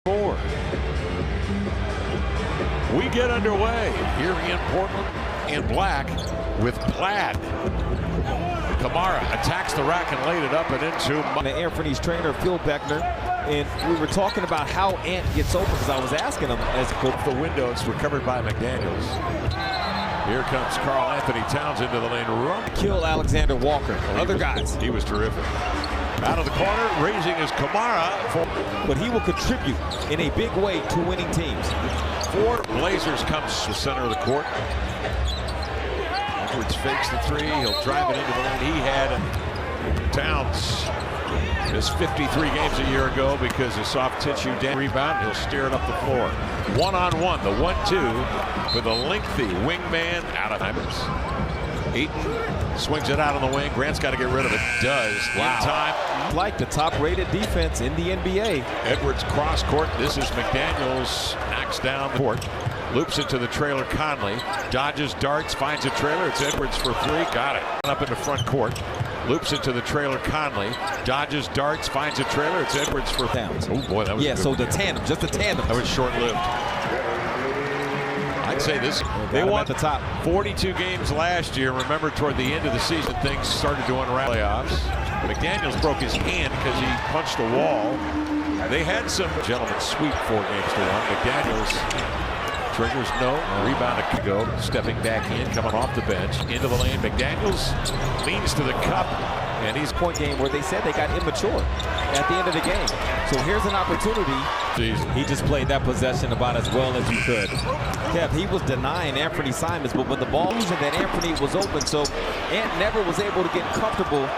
4. We get underway here in Portland in black with plaid. Kamara attacks the rack and laid it up and into Anthony's trainer, Phil Beckner, and we were talking about how Ant gets open because I was asking him as a coach. The windows recovered by McDaniels. Here comes Karl Anthony Towns into the lane. Run. Kill Alexander Walker. Other guys. He was terrific. Out of the corner, raising his Kamara. But he will contribute in a big way to winning teams. 4 Blazers comes to the center of the court. Edwards fakes the 3. He'll drive it into the lane. He had Towns missed 53 games a year ago because of soft tissue rebound. He'll steer it up the floor. 1-on-1, the 1-2 with a lengthy wingman out of Hyman's. Ayton swings it out on the wing. Grant's got to get rid of it. Does. Wow. In time. Like the top-rated defense in the NBA. Edwards cross court. This is McDaniels. Knocks down the court. Loops it to the trailer Conley. Dodges darts. Finds a trailer. It's Edwards for 3. Got it. Up into front court. Loops it to the trailer Conley. Dodges darts. Finds a trailer. It's Edwards for Towns. Oh boy, that was so the tandem, just the tandem. That was short-lived. I'd say this. They won at the top. 42 games last year. Remember, toward the end of the season, things started to unravel. Playoffs. McDaniels broke his hand because he punched a wall. They had some gentlemen sweep 4 games to 1. McDaniels triggers no. Rebound to go. Stepping back in, coming off the bench into the lane. McDaniels leans to the cup, and he's point game where they said they got immature at the end of the game. So here's an opportunity. He just played that possession about as well as you could. Kev, he was denying Anthony Simons, but when the ball was in, that Anthony was open, so Ant never was able to get comfortable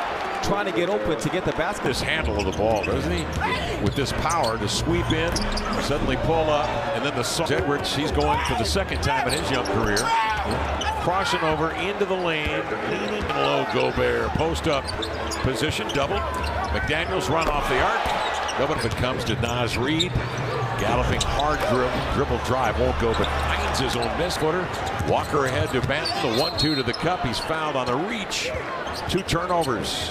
trying to get open to get the basket. This handle of the ball, doesn't he? With this power to sweep in, suddenly pull up, and then the Edwards, he's going for the second time in his young career. Crossing over into the lane, leaning low, Gobert, post up position, double. McDaniels run off the arc. Double if it comes to Naz Reid. Galloping hard dribble drive, won't go, but finds his own miss footer. Walker ahead to Banton, the 1-2 to the cup. He's fouled on the reach. 2 turnovers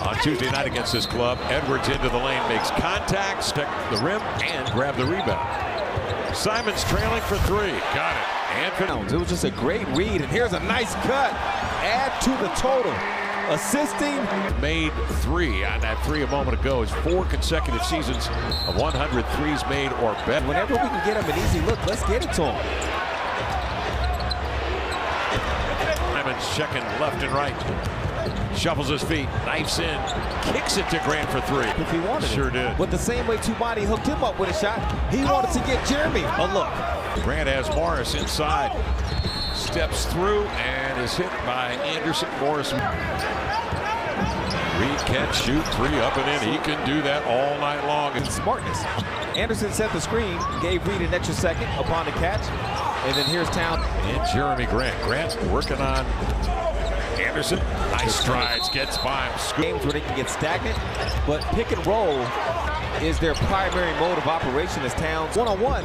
on Tuesday night against this club. Edwards into the lane, makes contact, stick the rim, and grab the rebound. Simons trailing for 3. Got it. Anthony. It was just a great read, and here's a nice cut. Add to the total. Assisting. Made 3 on that 3 a moment ago. It's 4 consecutive seasons of 100 threes made or better. Whenever we can get him an easy look, let's get it to him. Simons checking left and right. Shuffles his feet, knifes in, kicks it to Grant for 3. If he wanted sure it. did. But the same way Tubani hooked him up with a shot, he wanted to get Jeremy a look. Grant has Morris inside. Steps through and is hit by Anderson. Morris. Reid can shoot 3 up and in. He can do that all night long. And smartness. Anderson set the screen, gave Reid an extra second upon the catch. And then here's Towns. And Jeremy Grant. Grant's working on Anderson. Nice strides, gets by him. Games where they can get stagnant, but pick and roll is their primary mode of operation as Towns. 1-on-1.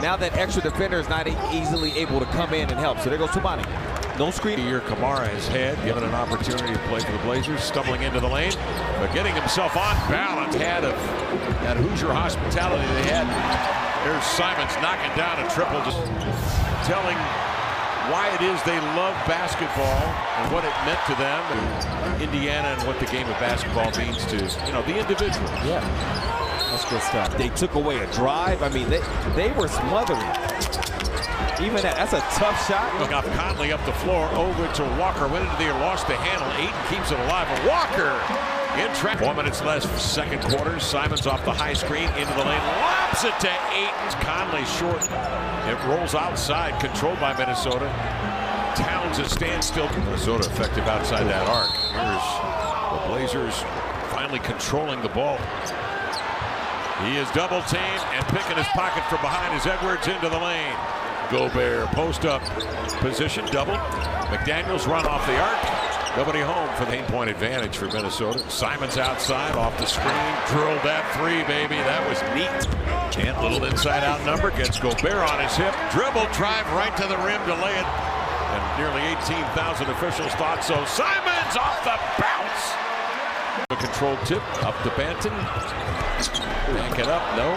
Now that extra defender is not easily able to come in and help. So there goes Tubani. No screen. Here, Kamara is head, given an opportunity to play for the Blazers, stumbling into the lane, but getting himself on balance. Had of that Hoosier hospitality they had. There's Simons knocking down a triple, just telling why it is they love basketball and what it meant to them, and Indiana, and what the game of basketball means to, the individual. Yeah. That's good stuff. They took away a drive. I mean, they were smothering. Even that's a tough shot. Look up Conley up the floor, over to Walker, went into the air, lost the handle. Ayton keeps it alive. Walker in track. 4 minutes left, second quarter. Simons off the high screen, into the lane, lobs it to Ayton. Conley short. It rolls outside, controlled by Minnesota. Towns at standstill. Minnesota effective outside that arc. Here's the Blazers finally controlling the ball. He is double teamed, and picking his pocket from behind is Edwards into the lane. Gobert post up position, double. McDaniels run off the arc. Nobody home for the 8-point advantage for Minnesota. Simons outside off the screen, drilled that 3, baby. That was neat. And little inside out number, gets Gobert on his hip. Dribble drive right to the rim to lay it. And nearly 18,000 officials thought so. Simons off the bounce. A controlled tip up to Banton. Back it up, no.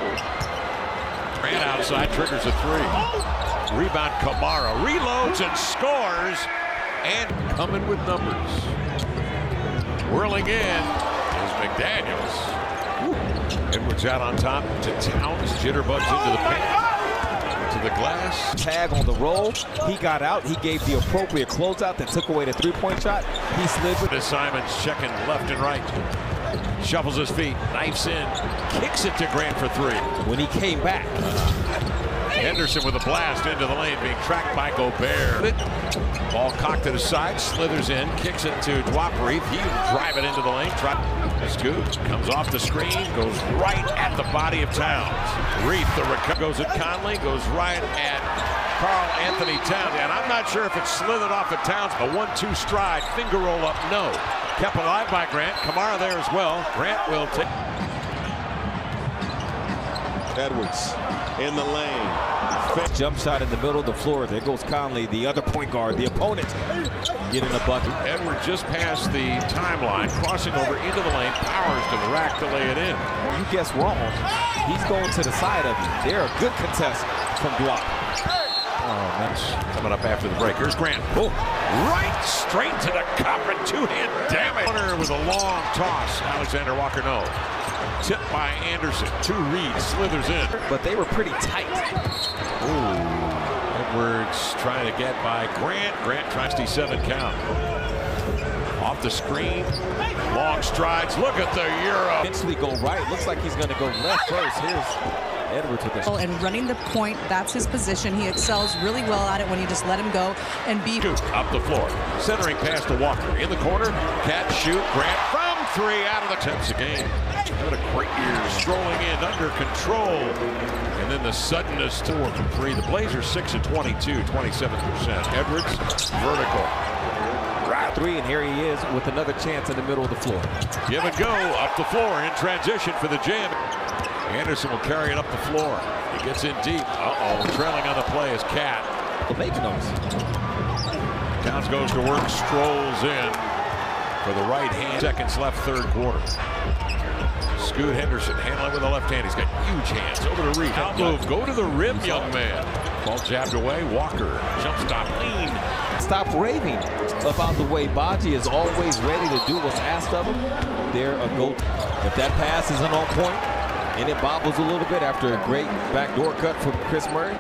Ran outside, triggers a three. Rebound, Kamara reloads and scores. And coming with numbers. Whirling in is McDaniels. Edwards out on top to Towns. Jitterbugs into the paint. To the glass. Tag on the roll. He got out. He gave the appropriate closeout that took away the three-point shot. He slid with Simons checking left and right. Shuffles his feet, knifes in, kicks it to Grant for three. When he came back. Henderson with a blast into the lane, being tracked by Gobert. Ball cocked to the side, slithers in, kicks it to Dwapari. He can drive it into the lane. Scoot comes off the screen, goes right at the body of Towns. Reith, the recovery goes at Conley, goes right at Karl Anthony Towns. And I'm not sure if it slithered off at Towns. A 1-2 stride, finger roll up, no. Kept alive by Grant. Kamara there as well. Grant will take. Edwards in the lane. Jump shot in the middle of the floor. There goes Conley, the other point guard, the opponent, getting a bucket. Edwards just past the timeline, crossing over into the lane, powers to the rack to lay it in. You guess wrong. He's going to the side of you. They're a good contest from Dwap. Oh, that's coming up after the break. Here's Grant. Oh, right straight to the cup and two-hand damage. With a long toss. Alexander Walker, no. Tipped by Anderson. Two reads, slithers in. But they were pretty tight. Ooh. Edwards trying to get by Grant. Grant tries 7 count. Off the screen. Long strides. Look at the Euro. Eventually go right. Looks like he's going to go left first. Here's Edwards with this. And running the point, that's his position. He excels really well at it when you just let him go and be. Up the floor. Centering pass to Walker. In the corner. Catch, shoot. Grant from three out of the 10th game. What a great year. Strolling in under control. And then the suddenness to 4 from 3. The Blazers 6 of 22, 27%. Edwards, vertical. Right. 3, and here he is with another chance in the middle of the floor. Give and go up the floor in transition for the jam. Anderson will carry it up the floor. He gets in deep. Trailing on the play is Cat. Well, making those. Towns goes to work, strolls in for the right hand. Seconds left, third quarter. Scoot Henderson handling with the left hand. He's got huge hands. Over to Reed. Out move. Go to the rim, young man. Ball jabbed away. Walker. Jump stop. Lean. Stop raving about the way Baji is always ready to do what's asked of him. They're a goat. If that pass isn't on point and it bobbles a little bit after a great backdoor cut from Chris Murray.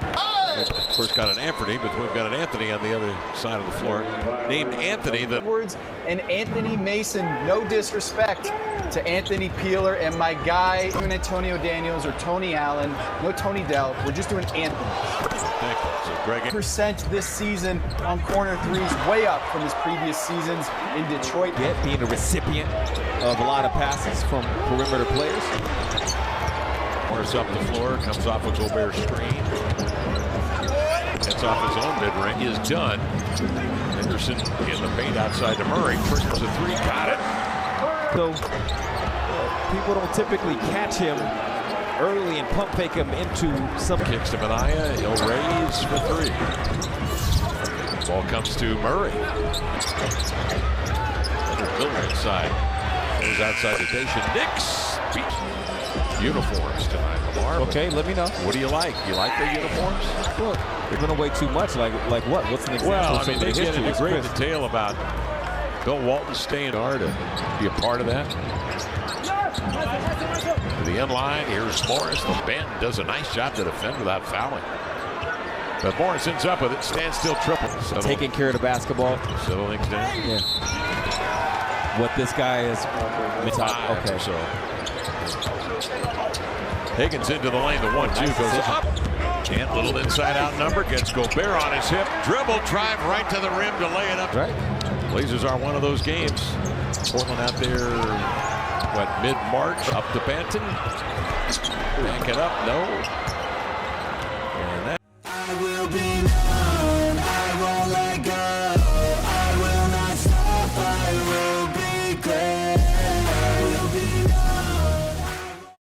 First got an Anthony, but we've got an Anthony on the other side of the floor. Named Anthony. Edwards and Anthony Mason. No disrespect to Anthony Peeler and my guy, Antonio Daniels or Tony Allen. No Tony Dell. We're just doing Anthony. Thank you. So Greg. Percent this season on corner threes, way up from his previous seasons in Detroit. Yet being a recipient of a lot of passes from perimeter players. Morris up the floor, comes off a Gobert screen. Gets off his own mid-range. He is done. Henderson in the paint outside to Murray. Triggers a three. Got it. So people don't typically catch him early and pump fake him into some. Kicks to Minaya. He'll raise for three. Ball comes to Murray. Leonard Miller inside. Goes outside the station. Knicks beat uniforms tonight, Lamar. Okay, let me know. What do you like? You like the uniforms? Look, they're going away too much. Like what? What's an example? Well, of I mean, they get into great Chris? detail about Bill Walton staying hard to be a part of that. To the end line, here's Morris. The bend does a nice job to defend without fouling. But Morris ends up with it. Standstill triple. Taking care of the basketball. Settle things down. Yeah. What this guy is. Okay. So Higgins into the lane. The 1-2 goes up. And little inside-out number. Gets Gobert on his hip. Dribble, drive right to the rim to lay it up. Right. Blazers are one of those games. Portland out there, mid-March. Up to Banton. Back it up. No.